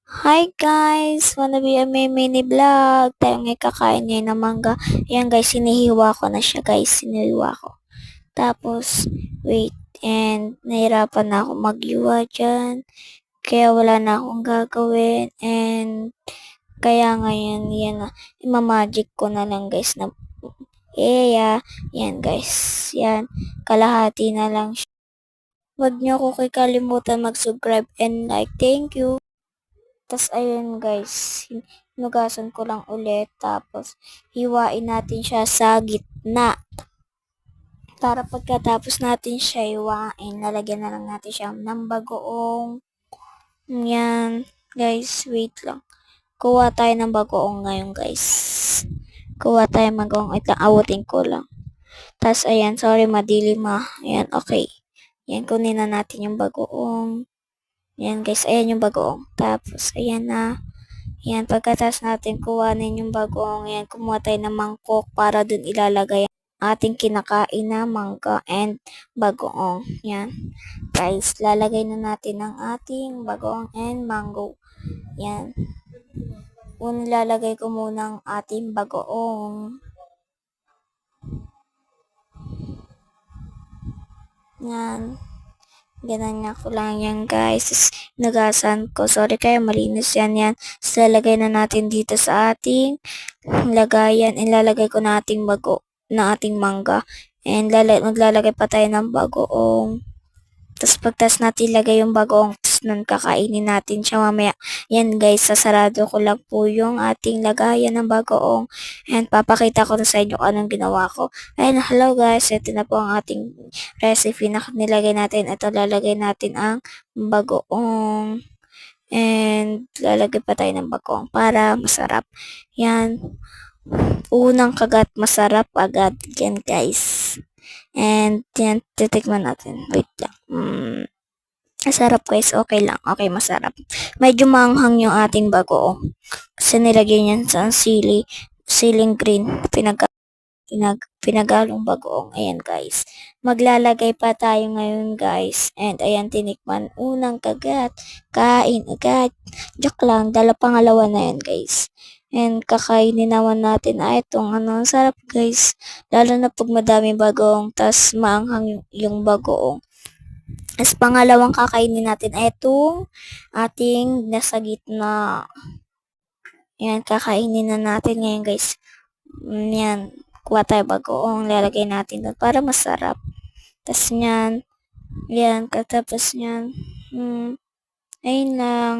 Hi guys! Wanna be a mini vlog. Tayo ngayon kakain ngayon ng mangga. Ayan guys, sinihiwa ko na siya guys. Sinihiwa ko. Tapos, wait. And, nahirapan na ako maghiwa dyan. Kaya wala na akong gagawin. And, kaya ngayon, yan na. Imamagic ko na lang guys na yan guys. Yan. Kalahati na lang siya. Huwag niyo ako kalimutan mag-subscribe and like. Thank you. Tas ayun guys, hinugasan ko lang ulit. Tapos, hiwain natin siya sa gitna. Para pagkatapos natin siya hiwain, lalagyan na lang natin siya ng bagoong. Yan. Guys, wait lang. Kuha tayo ng bagoong ngayon guys. Kuha tayo ng bagoong. Wait lang, abutin ko lang. Tas ayan, sorry madilim Ayan, okay. Yan, kunin na natin yung bagoong. Yan guys, ayan yung bagoong. Tapos, ayan na. Yan, pagkatapos natin kuhanin yung bagoong, yan, kumuha tayo ng mangkok para dun ilalagay ang ating kinakain na mangga and bagoong. Yan. Guys, lalagay na natin ang ating bagoong and mango. Yan. Lalagay ko muna ang ating bagoong. Yan. Ganyan ko lang yan guys. Nagasan ko. Sorry kayo, malinis yan. Lalagay na natin dito sa ating lagayan. Ilalagay ko na ating mangga. And maglalagay pa tayo ng bagoong. Tapos pagtas natin ilagay yung bagoong, tapos nun kakainin natin siya mamaya. Yan guys, sasarado ko lang po yung ating lagayan ng bagoong. And papakita ko na sa inyo kung anong ginawa ko. And hello guys, ito na po ang ating recipe na nilagay natin. Ito, lalagay natin ang bagoong. And lalagay pa tayo ng bagoong para masarap. Yan. Unang kagat, masarap agad. Yan guys. And yan, titikman natin. Wait lang. Masarap guys. Okay lang. Okay, masarap. Medyo maanghang yung ating bagoong. Kasi nilagay niyan sa siling green. Pinagalong bagoong. Ayan guys. Maglalagay pa tayo ngayon guys. And ayan, tinikman. Unang kagat. Kain agad. Joke lang. Pangalawa na yan guys. And kakainin naman natin. Itong sarap guys. Lalo na pag madaming bagoong. Tas maanghang yung bagoong. As pangalawang kakainin natin itong ating nasa gitna. Yan, kakainin na natin ngayon guys. Yan, kuha tayo bagoong, lalagay natin doon para masarap. Tapos yan, katapos yan, ayun lang.